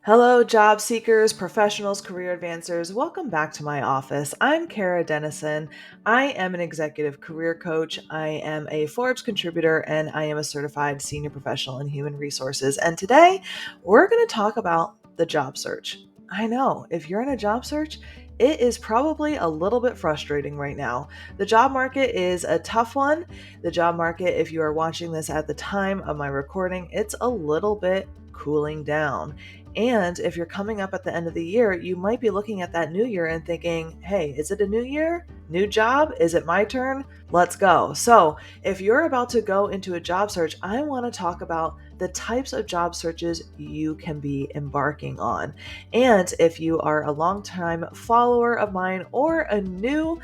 Hello, job seekers, professionals, career advancers. Welcome back to my office. I'm Kara Dennison. I am an executive career coach. I am a Forbes contributor, and I am a certified senior professional in human resources. And today we're going to talk about the job search. I know if you're in a job search, it is probably a little bit frustrating right now. The job market is a tough one. The job market, if you are watching this at the time of my recording, it's a little bit cooling down. And if you're coming up at the end of the year, you might be looking at that new year and thinking, hey, is it a new year? New job? Is it my turn? Let's go. So, if you're about to go into a job search, I want to talk about the types of job searches you can be embarking on. And if you are a longtime follower of mine or a new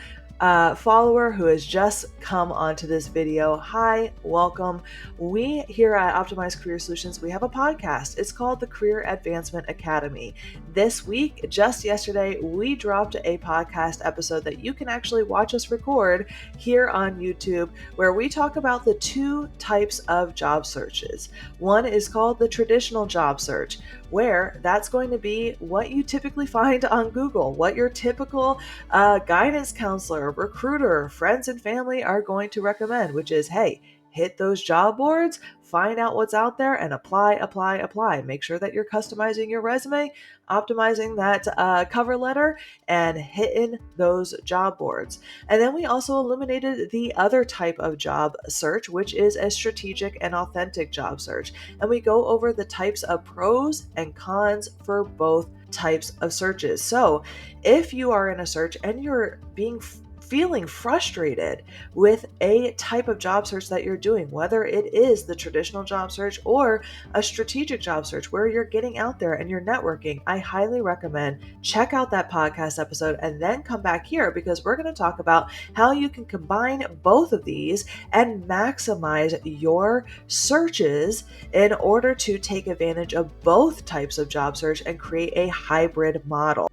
follower who has just come onto this video, hi, welcome. We here at Optimized Career Solutions, we have a podcast. It's called the Career Advancement Academy. This week, just yesterday, we dropped a podcast episode that you can actually watch us record here on YouTube, where we talk about the two types of job searches. One is called the traditional job search, where that's going to be what you typically find on Google, what your typical guidance counselor, recruiter, friends, and family are going to recommend, which is, hey, hit those job boards, find out what's out there, and apply. Make sure that you're customizing your resume, optimizing that cover letter, and hitting those job boards. And then we also eliminated the other type of job search, which is a strategic and authentic job search. And we go over the types of pros and cons for both types of searches. So if you are in a search and you're feeling frustrated with a type of job search that you're doing, whether it is the traditional job search or a strategic job search where you're getting out there and you're networking, I highly recommend check out that podcast episode and then come back here, because we're going to talk about how you can combine both of these and maximize your searches in order to take advantage of both types of job search and create a hybrid model.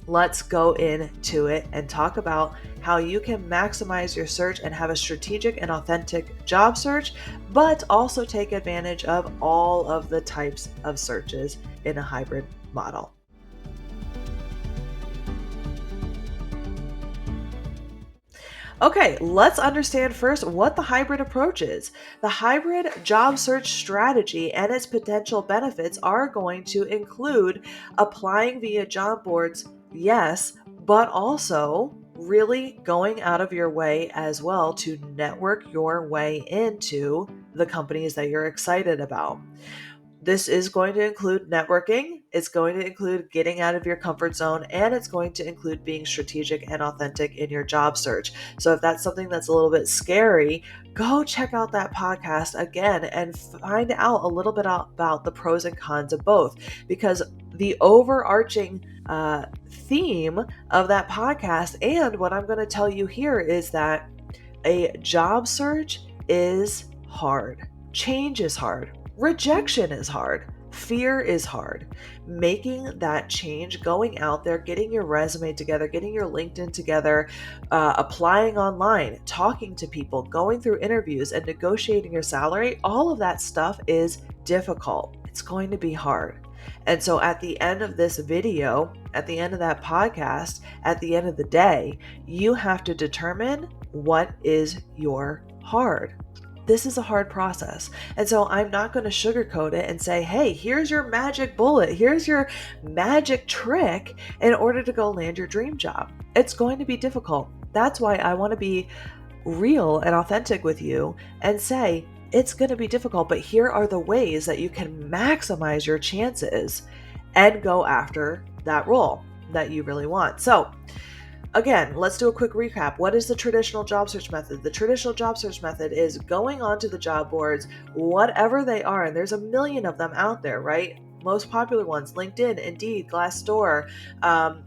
Let's go into it and talk about how you can maximize your search and have a strategic and authentic job search, but also take advantage of all of the types of searches in a hybrid model. Okay, let's understand first what the hybrid approach is. The hybrid job search strategy and its potential benefits are going to include applying via job boards, yes, but also really going out of your way as well to network your way into the companies that you're excited about. This is going to include networking, it's going to include getting out of your comfort zone, and it's going to include being strategic and authentic in your job search. So if that's something that's a little bit scary, go check out that podcast again and find out a little bit about the pros and cons of both, because the overarching theme of that podcast and what I'm going to tell you here is that a job search is hard. Change is hard. Rejection is hard. Fear is hard. Making that change, going out there, getting your resume together, getting your LinkedIn together, applying online, talking to people, going through interviews, and negotiating your salary, all of that stuff is difficult. It's going to be hard. And so at the end of this video, at the end of that podcast, at the end of the day, you have to determine what is your hard. This is a hard process. And so I'm not going to sugarcoat it and say, hey, here's your magic bullet. Here's your magic trick in order to go land your dream job. It's going to be difficult. That's why I want to be real and authentic with you and say, it's going to be difficult, but here are the ways that you can maximize your chances and go after that role that you really want. So again, let's do a quick recap. What is the traditional job search method? The traditional job search method is going onto the job boards, whatever they are, and there's a million of them out there, right? Most popular ones, LinkedIn, Indeed, Glassdoor,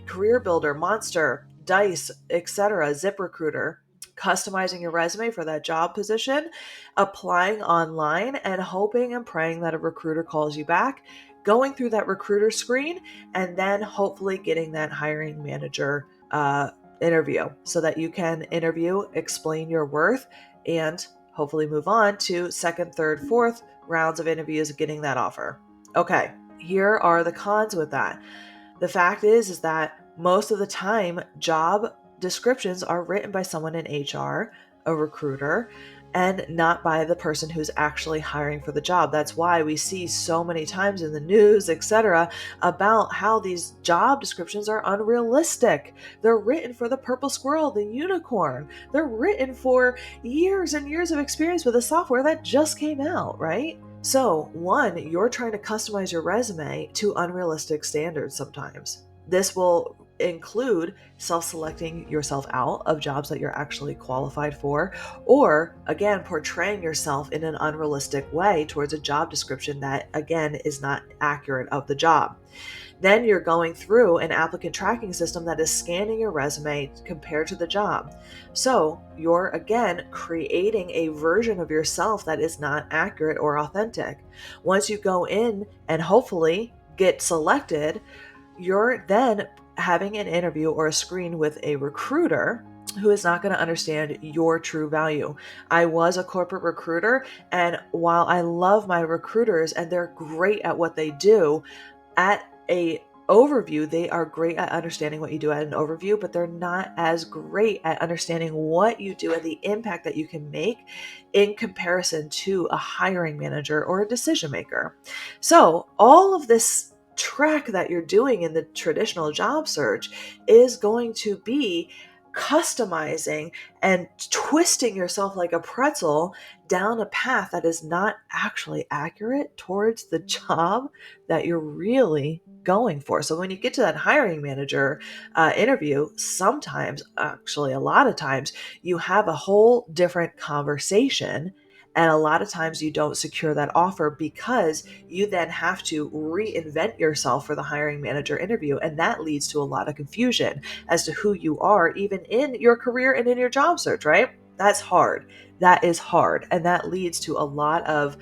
Career Builder, Monster, Dice, etc., ZipRecruiter. Customizing your resume for that job position, applying online, and hoping and praying that a recruiter calls you back, going through that recruiter screen, and then hopefully getting that hiring manager interview so that you can interview, explain your worth, and hopefully move on to second, third, fourth rounds of interviews getting that offer. Okay, here are the cons with that. The fact is that most of the time, job descriptions are written by someone in HR, a recruiter, and not by the person who's actually hiring for the job. That's why we see so many times in the news, etc., about how these job descriptions are unrealistic. They're written for the purple squirrel, the unicorn. They're written for years and years of experience with a software that just came out, right? So, one, you're trying to customize your resume to unrealistic standards sometimes. This will include self-selecting yourself out of jobs that you're actually qualified for, or again, portraying yourself in an unrealistic way towards a job description that, again, is not accurate of the job. Then you're going through an applicant tracking system that is scanning your resume compared to the job. So you're, again, creating a version of yourself that is not accurate or authentic. Once you go in and hopefully get selected, you're then having an interview or a screen with a recruiter who is not going to understand your true value. I was a corporate recruiter, and while I love my recruiters and they're great at what they do, at a overview, they are great at understanding what you do at an overview, but they're not as great at understanding what you do and the impact that you can make in comparison to a hiring manager or a decision maker. So all of this track that you're doing in the traditional job search is going to be customizing and twisting yourself like a pretzel down a path that is not actually accurate towards the job that you're really going for. So when you get to that hiring manager interview, sometimes, actually a lot of times, you have a whole different conversation. And a lot of times you don't secure that offer because you then have to reinvent yourself for the hiring manager interview. And that leads to a lot of confusion as to who you are, even in your career and in your job search, right? That's hard. That is hard. And that leads to a lot of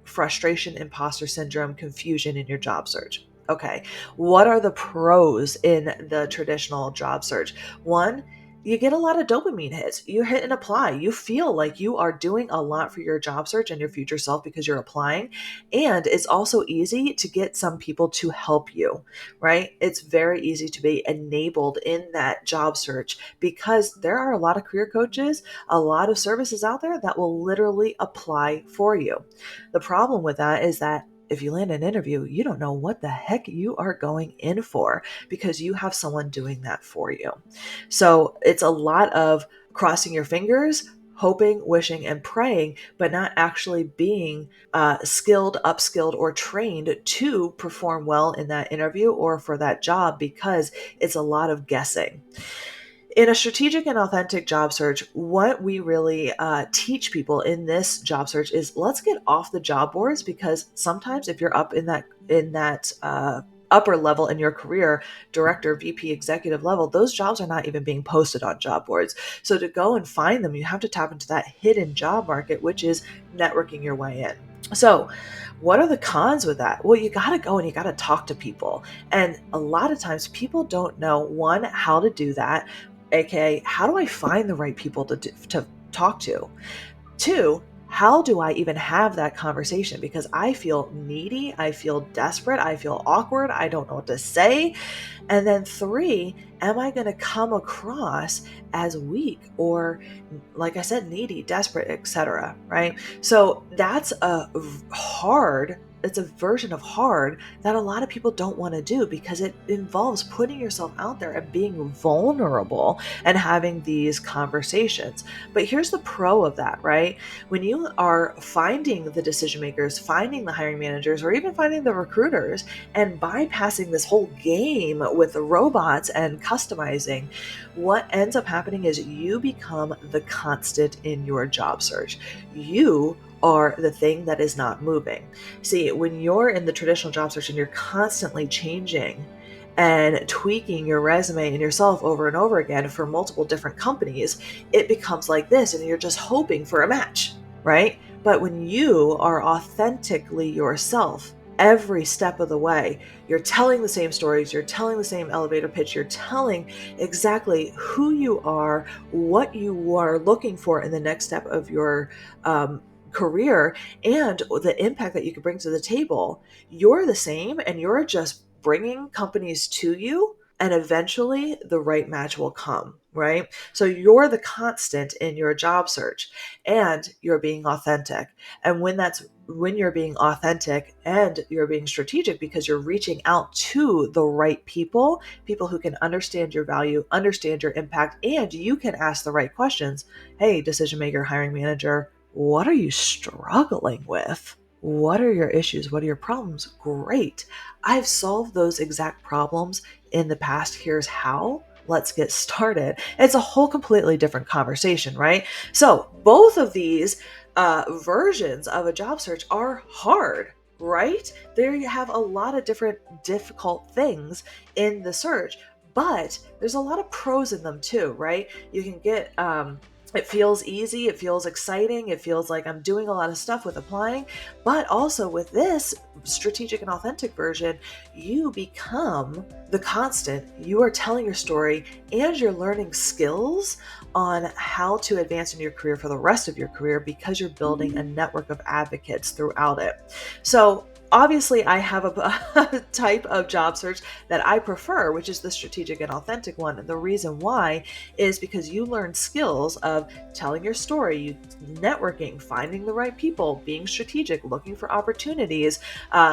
frustration, imposter syndrome, confusion in your job search. Okay, what are the pros in the traditional job search? One, you get a lot of dopamine hits. You hit and apply. You feel like you are doing a lot for your job search and your future self because you're applying. And it's also easy to get some people to help you, right? It's very easy to be enabled in that job search because there are a lot of career coaches, a lot of services out there that will literally apply for you. The problem with that is that if you land an interview, you don't know what the heck you are going in for because you have someone doing that for you. So it's a lot of crossing your fingers, hoping, wishing, and praying, but not actually being skilled, upskilled, or trained to perform well in that interview or for that job because it's a lot of guessing. In a strategic and authentic job search, what we really teach people in this job search is let's get off the job boards, because sometimes if you're up in that upper level in your career, director, VP, executive level, those jobs are not even being posted on job boards. So to go and find them, you have to tap into that hidden job market, which is networking your way in. So what are the cons with that? Well, you got to go and you got to talk to people. And a lot of times people don't know, one, how to do that, aka how do I find the right people to talk to? Two, how do I even have that conversation? Because I feel needy, I feel desperate, I feel awkward, I don't know what to say. And then three, am I going to come across as weak or, like I said, needy, desperate, etc., right? So that's it's a version of hard that a lot of people don't want to do because it involves putting yourself out there and being vulnerable and having these conversations. But here's the pro of that, right? When you are finding the decision makers, finding the hiring managers, or even finding the recruiters and bypassing this whole game with the robots and customizing, what ends up happening is you become the constant in your job search. You are the thing that is not moving. See, when you're in the traditional job search and you're constantly changing and tweaking your resume and yourself over and over again for multiple different companies, it becomes like this and you're just hoping for a match, right? But when you are authentically yourself, every step of the way, you're telling the same stories, you're telling the same elevator pitch, you're telling exactly who you are, what you are looking for in the next step of your career, and the impact that you can bring to the table. You're the same, and you're just bringing companies to you, and eventually the right match will come, right? So you're the constant in your job search, and you're being authentic. And when you're being authentic and you're being strategic, because you're reaching out to the right people who can understand your value, understand your impact, and you can ask the right questions. Hey, decision maker, hiring manager, what are you struggling with? What are your issues? What are your problems? Great. I've solved those exact problems in the past. Here's how. Let's get started. It's a whole completely different conversation, right? So both of these versions of a job search are hard, right? There you have a lot of different difficult things in the search, but there's a lot of pros in them too, right? You can get it feels easy, it feels exciting, it feels like I'm doing a lot of stuff with applying. But also with this strategic and authentic version, you become the constant. You are telling your story, and you're learning skills on how to advance in your career for the rest of your career, because you're building a network of advocates throughout it. So obviously, I have a type of job search that I prefer, which is the strategic and authentic one. And the reason why is because you learn skills of telling your story, you networking, finding the right people, being strategic, looking for opportunities,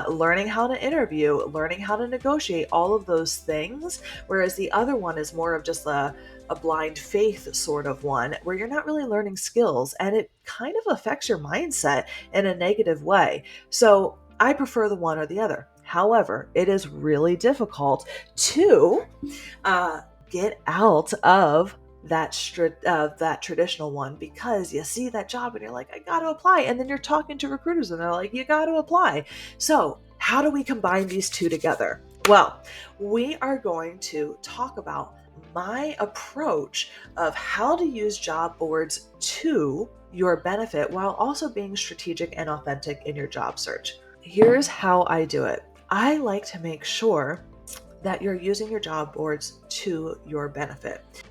learning how to interview, learning how to negotiate, all of those things. Whereas the other one is more of just a blind faith sort of one, where you're not really learning skills, and it kind of affects your mindset in a negative way. So I prefer the one or the other. However, it is really difficult to get out of that traditional one, because you see that job and you're like, I got to apply. And then you're talking to recruiters and they're like, you got to apply. So how do we combine these two together? Well, we are going to talk about my approach of how to use job boards to your benefit while also being strategic and authentic in your job search. Here's how I do it. I like to make sure that you're using your job boards to your benefit.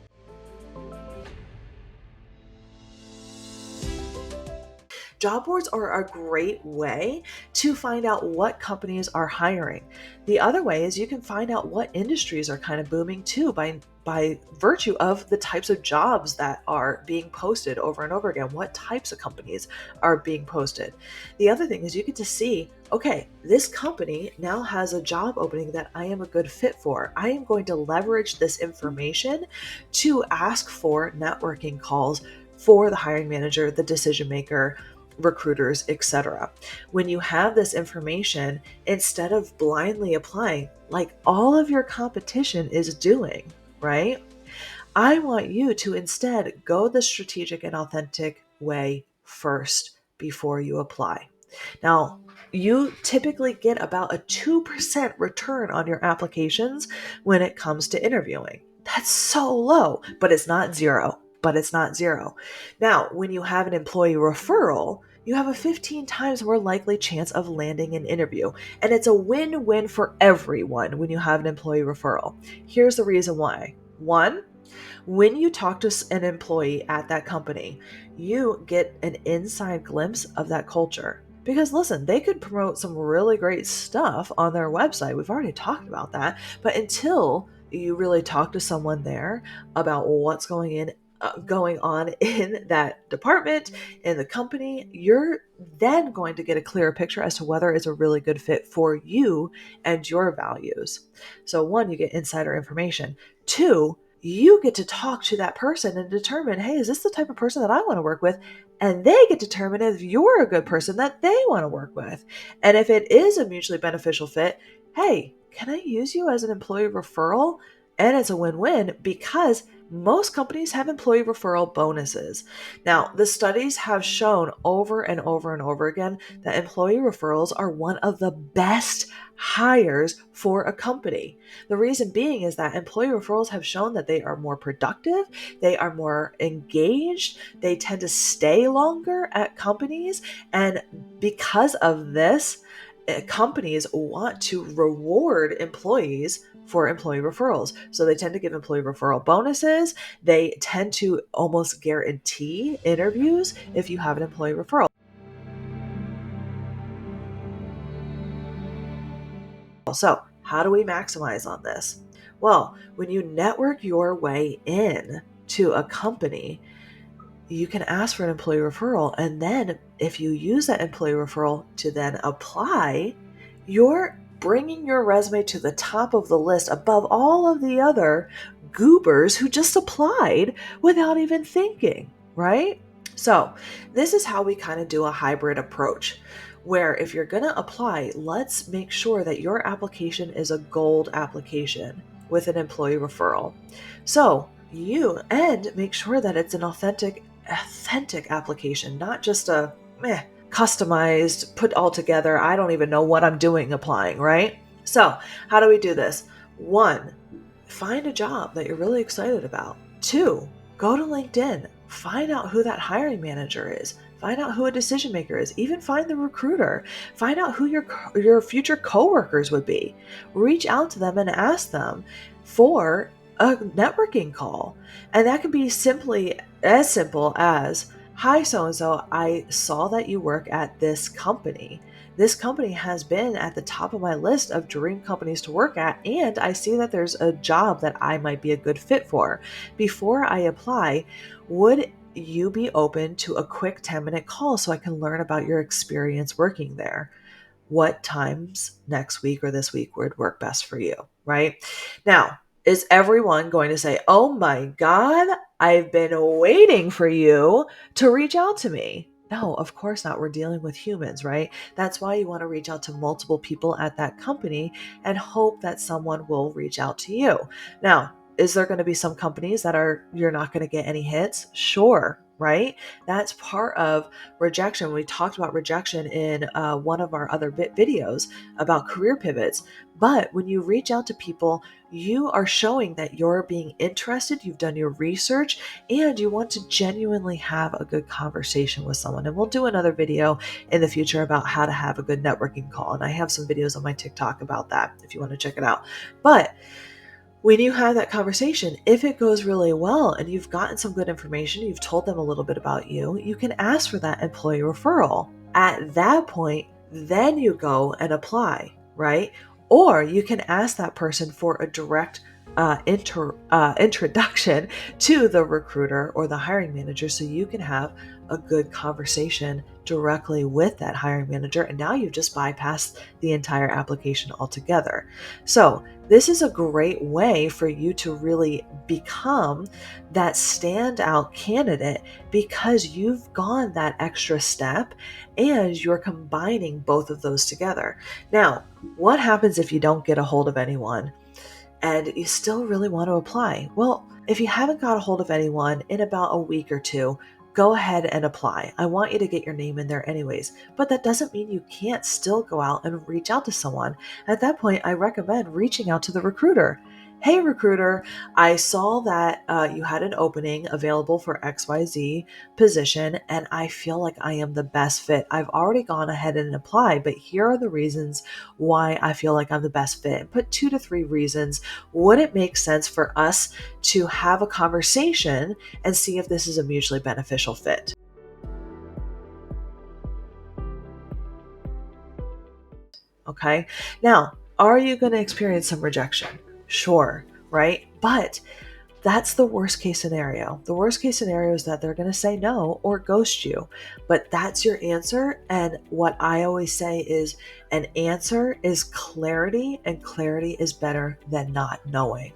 Job boards are a great way to find out what companies are hiring. The other way is you can find out what industries are kind of booming too, by virtue of the types of jobs that are being posted over and over again. What types of companies are being posted? The other thing is you get to see, okay, this company now has a job opening that I am a good fit for. I am going to leverage this information to ask for networking calls for the hiring manager, the decision maker, recruiters, etc. When you have this information, instead of blindly applying like all of your competition is doing, right? I want you to instead go the strategic and authentic way first before you apply. Now, you typically get about a 2% return on your applications when it comes to interviewing. That's so low, but it's not zero. Now, when you have an employee referral, you have a 15 times more likely chance of landing an interview. And it's a win-win for everyone when you have an employee referral. Here's the reason why. One, when you talk to an employee at that company, you get an inside glimpse of that culture. Because listen, they could promote some really great stuff on their website. We've already talked about that. But until you really talk to someone there about what's going on in that department, in the company, you're then going to get a clearer picture as to whether it's a really good fit for you and your values. So one, you get insider information. Two, you get to talk to that person and determine, hey, is this the type of person that I want to work with? And they get to determine if you're a good person that they want to work with. And if it is a mutually beneficial fit, hey, can I use you as an employee referral? And it's a win-win, because most companies have employee referral bonuses. Now, the studies have shown over and over and over again that employee referrals are one of the best hires for a company. The reason being is that employee referrals have shown that they are more productive, they are more engaged, they tend to stay longer at companies. And because of this, companies want to reward employees for employee referrals. So they tend to give employee referral bonuses. They tend to almost guarantee interviews if you have an employee referral. So, how do we maximize on this? Well, when you network your way in to a company, you can ask for an employee referral. And then if you use that employee referral to then apply, you're bringing your resume to the top of the list above all of the other goobers who just applied without even thinking, right? So this is how we kind of do a hybrid approach, where if you're going to apply, let's make sure that your application is a gold application with an employee referral. So you and make sure that it's an authentic application, not just a customized, put all together. I don't even know what I'm doing applying, right? So how do we do this? 1, find a job that you're really excited about. 2, go to LinkedIn, find out who that hiring manager is. Find out who a decision maker is. Even find the recruiter. Find out who your future coworkers would be. Reach out to them and ask them for a networking call. And that can be simply as simple as, "Hi, so-and-so, I saw that you work at this company. This company has been at the top of my list of dream companies to work at, and I see that there's a job that I might be a good fit for. Before I apply, would you be open to a quick 10-minute call so I can learn about your experience working there? What times next week or this week would work best for you?" Right? Now, is everyone going to say, "Oh my God, I've been waiting for you to reach out to me"? No, of course not. We're dealing with humans, right? That's why you want to reach out to multiple people at that company and hope that someone will reach out to you. Now, is there going to be some companies that you're not going to get any hits? Sure, right? That's part of rejection. We talked about rejection in one of our other videos about career pivots. But when you reach out to people, you are showing that you're being interested, you've done your research, and you want to genuinely have a good conversation with someone. And we'll do another video in the future about how to have a good networking call. And I have some videos on my TikTok about that if you want to check it out. But when you have that conversation, if it goes really well and you've gotten some good information, you've told them a little bit about you, you can ask for that employee referral. At that point, then you go and apply, right? Or you can ask that person for a direct introduction to the recruiter or the hiring manager so you can have a good conversation directly with that hiring manager. And now you've just bypassed the entire application altogether. So this is a great way for you to really become that standout candidate because you've gone that extra step and you're combining both of those together. Now, what happens if you don't get a hold of anyone and you still really want to apply? Well, if you haven't got a hold of anyone in about a week or 2, go ahead and apply. I want you to get your name in there anyways, but that doesn't mean you can't still go out and reach out to someone. At that point, I recommend reaching out to the recruiter. "Hey recruiter, I saw that you had an opening available for XYZ position and I feel like I am the best fit. I've already gone ahead and applied, but here are the reasons why I feel like I'm the best fit." Put 2 to 3 reasons. Would it make sense for us to have a conversation and see if this is a mutually beneficial fit? Okay. Now, are you going to experience some rejection? Sure, right? But that's the worst case scenario. The worst case scenario is that they're going to say no or ghost you. But that's your answer. And what I always say is an answer is clarity, and clarity is better than not knowing.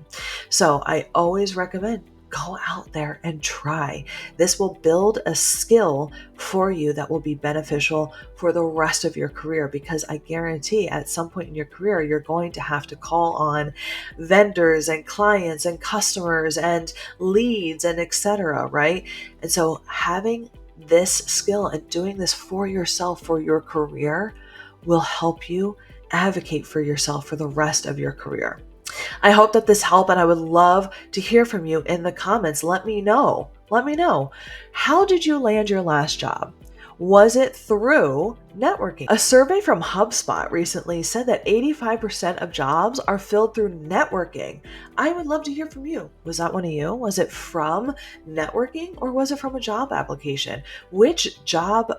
So I always recommend go out there and try. This will build a skill for you that will be beneficial for the rest of your career, because I guarantee at some point in your career, you're going to have to call on vendors and clients and customers and leads and etc., right? And so having this skill and doing this for yourself, for your career, will help you advocate for yourself for the rest of your career. I hope that this helped, and I would love to hear from you in the comments. Let me know. How did you land your last job? Was it through networking? A survey from HubSpot recently said that 85% of jobs are filled through networking. I would love to hear from you. Was that one of you? Was it from networking or was it from a job application? Which job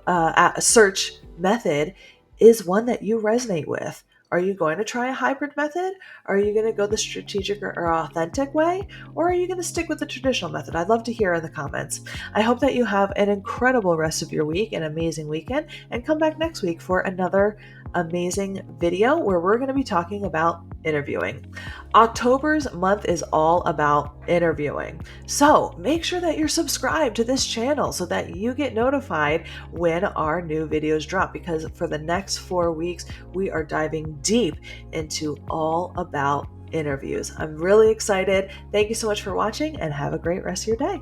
search method is one that you resonate with? Are you going to try a hybrid method? Are you going to go the strategic or authentic way? Or are you going to stick with the traditional method? I'd love to hear in the comments. I hope that you have an incredible rest of your week, an amazing weekend, and come back next week for another amazing video where we're going to be talking about interviewing. October's month is all about interviewing. So make sure that you're subscribed to this channel so that you get notified when our new videos drop, because for the next 4 weeks, we are diving deep into all about interviews. I'm really excited. Thank you so much for watching and have a great rest of your day.